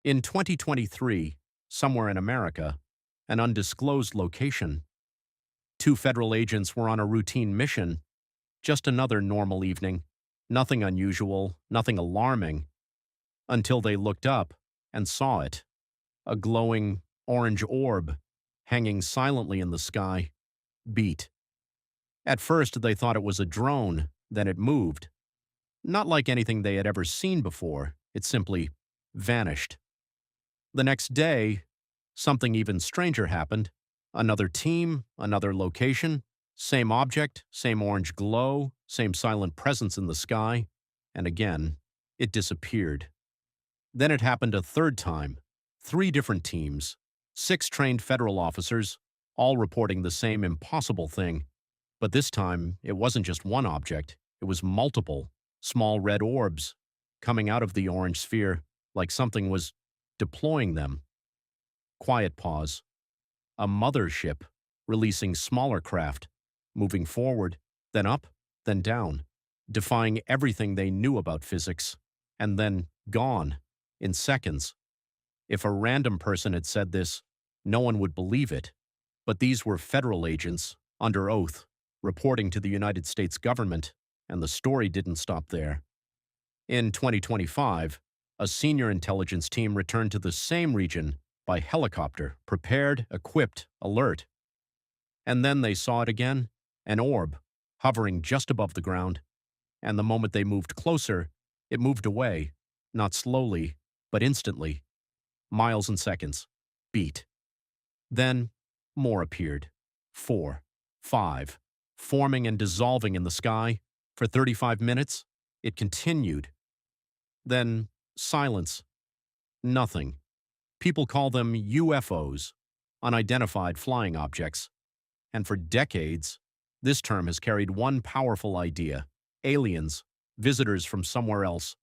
In 2023, somewhere in America, an undisclosed location, two federal agents were on a routine mission, just another normal evening, nothing unusual, nothing alarming, until they looked up and saw it, a glowing orange orb hanging silently in the sky, beat. At first, they thought it was a drone, then it moved. Not like anything they had ever seen before, it simply vanished. The next day, something even stranger happened. Another team, another location, same object, same orange glow, same silent presence in the sky, and again, it disappeared. Then it happened a third time. 3 different teams, 6 trained federal officers, all reporting the same impossible thing. But this time, it wasn't just one object, it was multiple, small red orbs, coming out of the orange sphere, like something was deploying them. Quiet pause. A mothership, releasing smaller craft, moving forward, then up, then down, defying everything they knew about physics, and then gone, in seconds. If a random person had said this, no one would believe it. But these were federal agents, under oath, reporting to the United States government, and the story didn't stop there. In 2025, a senior intelligence team returned to the same region by helicopter, prepared, equipped, alert. And then they saw it again, an orb, hovering just above the ground. And the moment they moved closer, it moved away, not slowly, but instantly. Miles and seconds. Beat. Then, more appeared. 4, 5, forming and dissolving in the sky. For 35 minutes, it continued. Then, silence. Nothing. People call them UFOs, unidentified flying objects. And for decades, this term has carried one powerful idea: aliens, visitors from somewhere else.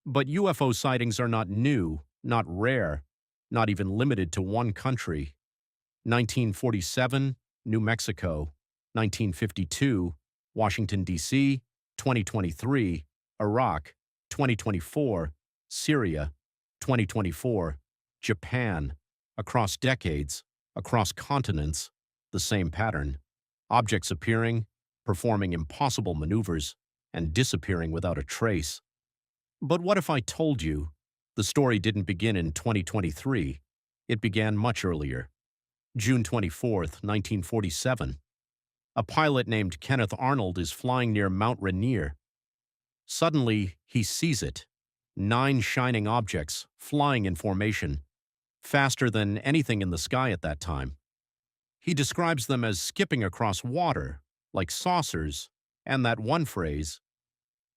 But UFO sightings are not new, not rare, not even limited to one country. 1947, New Mexico. 1952, Washington, D.C. 2023, Iraq. 2024, Syria. 2024, Japan. Across decades, across continents, the same pattern. Objects appearing, performing impossible maneuvers, and disappearing without a trace. But what if I told you the story didn't begin in 2023? It began much earlier. June 24, 1947. A pilot named Kenneth Arnold is flying near Mount Rainier. Suddenly, he sees it. 9 shining objects, flying in formation, faster than anything in the sky at that time. He describes them as skipping across water, like saucers, and that one phrase,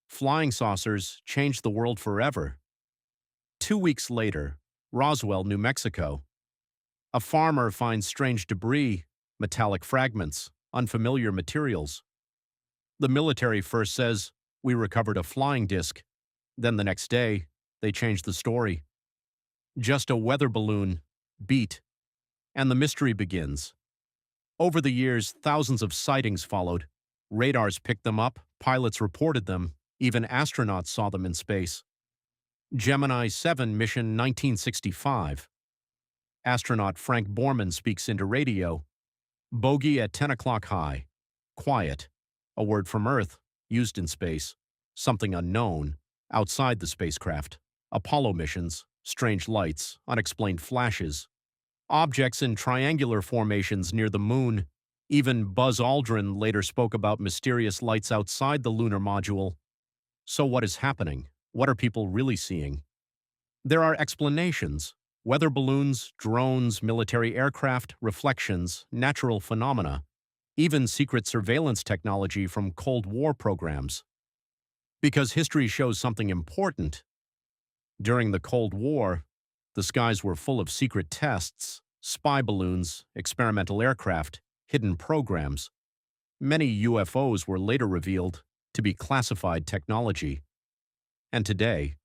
"Flying saucers changed the world forever." 2 weeks later, Roswell, New Mexico. A farmer finds strange debris, metallic fragments, unfamiliar materials. The military first says, "We recovered a flying disc." Then the next day, they change the story. Just a weather balloon, beat, and the mystery begins. Over the years, thousands of sightings followed. Radars picked them up, pilots reported them, even astronauts saw them in space. Gemini 7 mission 1965. Astronaut Frank Borman speaks into radio. Bogey at 10 o'clock high. Quiet. A word from Earth, used in space. Something unknown, outside the spacecraft. Apollo missions, strange lights, unexplained flashes. Objects in triangular formations near the moon. Even Buzz Aldrin later spoke about mysterious lights outside the lunar module. So what is happening? What are people really seeing? There are explanations. Weather balloons, drones, military aircraft, reflections, natural phenomena, even secret surveillance technology from Cold War programs. Because history shows something important. During the Cold War, the skies were full of secret tests, spy balloons, experimental aircraft, hidden programs. Many UFOs were later revealed to be classified technology. And today,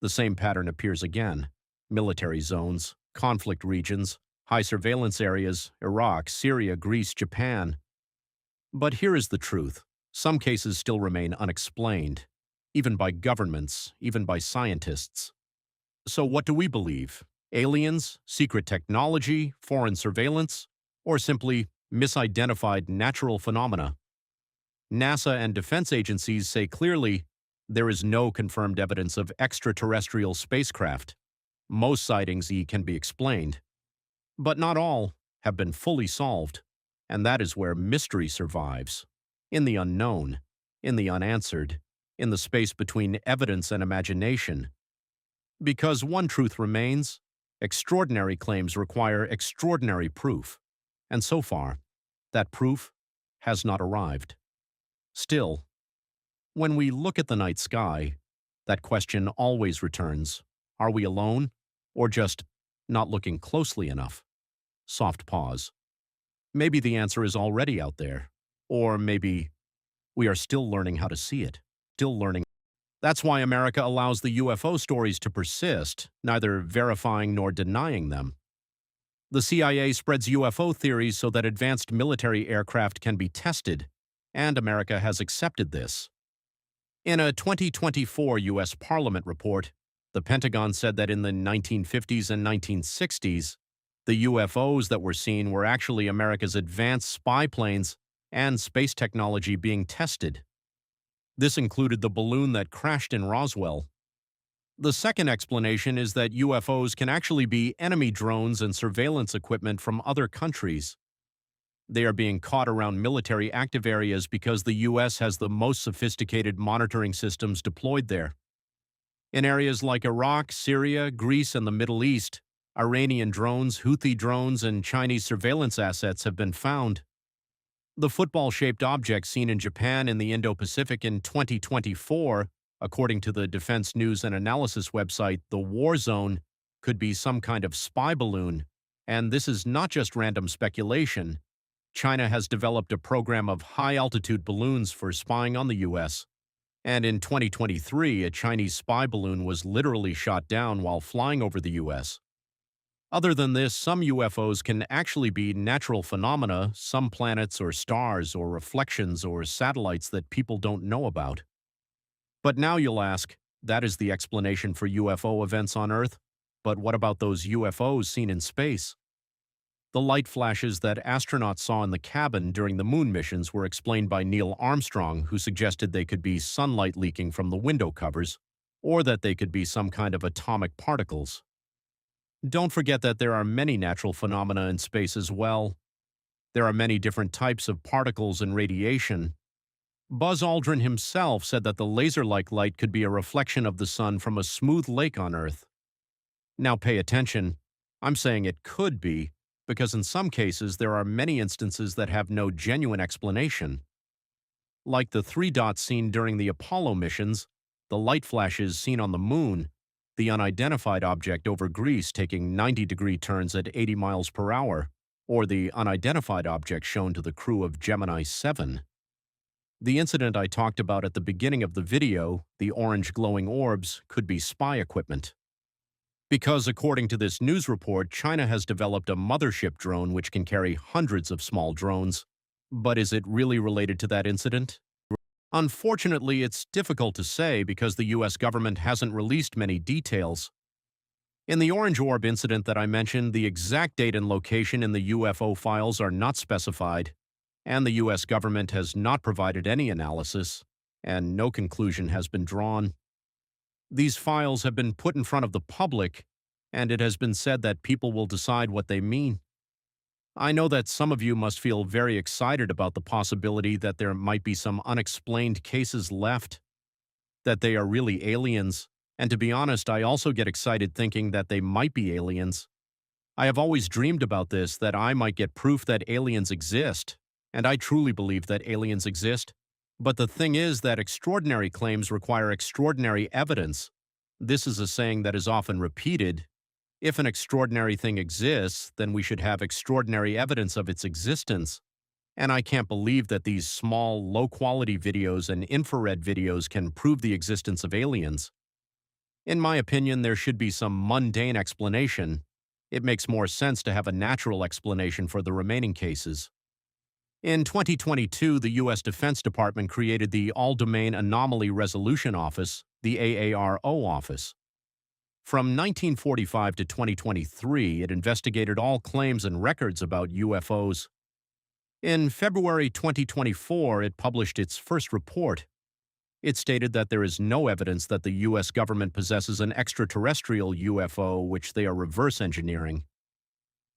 the same pattern appears again. Military zones, conflict regions, high surveillance areas, Iraq, Syria, Greece, Japan. But here is the truth. Some cases still remain unexplained, even by governments, even by scientists. So what do we believe? Aliens, secret technology, foreign surveillance, or simply misidentified natural phenomena? NASA and defense agencies say clearly there is no confirmed evidence of extraterrestrial spacecraft. Most sightings can be explained, but not all have been fully solved, and that is where mystery survives. In the unknown, in the unanswered, in the space between evidence and imagination. Because one truth remains, extraordinary claims require extraordinary proof, and so far, that proof has not arrived. Still, when we look at the night sky, that question always returns. Are we alone, or just not looking closely enough? Soft pause. Maybe the answer is already out there, or maybe we are still learning how to see it, still learning. That's why America allows the UFO stories to persist, neither verifying nor denying them. The CIA spreads UFO theories so that advanced military aircraft can be tested, and America has accepted this. In a 2024 U.S. Parliament report, the Pentagon said that in the 1950s and 1960s, the UFOs that were seen were actually America's advanced spy planes and space technology being tested. This included the balloon that crashed in Roswell. The second explanation is that UFOs can actually be enemy drones and surveillance equipment from other countries. They are being caught around military active areas because the U.S. has the most sophisticated monitoring systems deployed there. In areas like Iraq, Syria, Greece, and the Middle East, Iranian drones, Houthi drones, and Chinese surveillance assets have been found. The football-shaped object seen in Japan in the Indo-Pacific in 2024, according to the Defense News and Analysis website, the War Zone, could be some kind of spy balloon. And this is not just random speculation. China has developed a program of high-altitude balloons for spying on the U.S. And in 2023, a Chinese spy balloon was literally shot down while flying over the U.S. Other than this, some UFOs can actually be natural phenomena, some planets or stars or reflections or satellites that people don't know about. But now you'll ask, that is the explanation for UFO events on Earth? But what about those UFOs seen in space? The light flashes that astronauts saw in the cabin during the moon missions were explained by Neil Armstrong, who suggested they could be sunlight leaking from the window covers, or that they could be some kind of atomic particles. Don't forget that there are many natural phenomena in space as well. There are many different types of particles and radiation. Buzz Aldrin himself said that the laser-like light could be a reflection of the sun from a smooth lake on Earth. Now pay attention. I'm saying it could be, because in some cases there are many instances that have no genuine explanation. Like the 3 dots seen during the Apollo missions, the light flashes seen on the moon, the unidentified object over Greece taking 90-degree turns at 80 miles per hour, or the unidentified object shown to the crew of Gemini 7. The incident I talked about at the beginning of the video, the orange glowing orbs, could be spy equipment. Because according to this news report, China has developed a mothership drone which can carry hundreds of small drones. But is it really related to that incident? Unfortunately, it's difficult to say because the U.S. government hasn't released many details. In the orange orb incident that I mentioned, the exact date and location in the UFO files are not specified, and the U.S. government has not provided any analysis, and no conclusion has been drawn. These files have been put in front of the public, and it has been said that people will decide what they mean. I know that some of you must feel very excited about the possibility that there might be some unexplained cases left, that they are really aliens, and to be honest, I also get excited thinking that they might be aliens. I have always dreamed about this, that I might get proof that aliens exist, and I truly believe that aliens exist. But the thing is that extraordinary claims require extraordinary evidence. This is a saying that is often repeated. If an extraordinary thing exists, then we should have extraordinary evidence of its existence. And I can't believe that these small, low-quality videos and infrared videos can prove the existence of aliens. In my opinion, there should be some mundane explanation. It makes more sense to have a natural explanation for the remaining cases. In 2022, the U.S. Defense Department created the All-Domain Anomaly Resolution Office, the AARO office. From 1945 to 2023, it investigated all claims and records about UFOs. In February 2024, it published its first report. It stated that there is no evidence that the U.S. government possesses an extraterrestrial UFO which they are reverse engineering,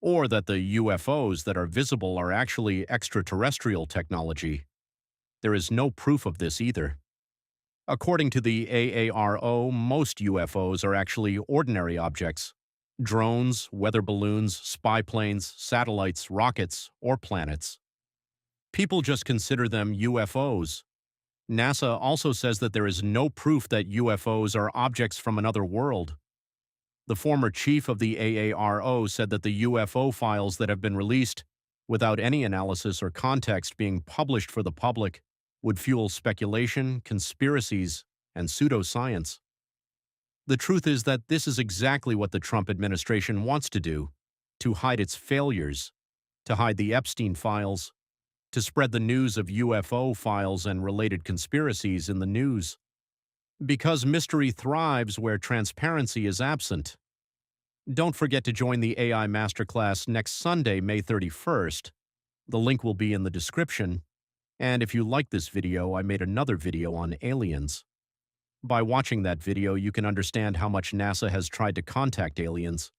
or that the UFOs that are visible are actually extraterrestrial technology. There is no proof of this either. According to the AARO, most UFOs are actually ordinary objects: drones, weather balloons, spy planes, satellites, rockets, or planets. People just consider them UFOs. NASA also says that there is no proof that UFOs are objects from another world. The former chief of the AARO said that the UFO files that have been released, without any analysis or context being published for the public, would fuel speculation, conspiracies, and pseudoscience. The truth is that this is exactly what the Trump administration wants to do: to hide its failures, to hide the Epstein files, to spread the news of UFO files and related conspiracies in the news. Because mystery thrives where transparency is absent. Don't forget to join the AI Masterclass next Sunday, May 31st. The link will be in the description. And if you like this video, I made another video on aliens. By watching that video, you can understand how much NASA has tried to contact aliens.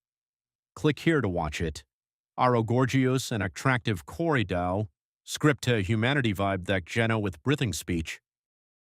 Click here to watch it. Aro Gorgios and attractive Corey Dow, script to humanity vibe that Jenna with breathing speech.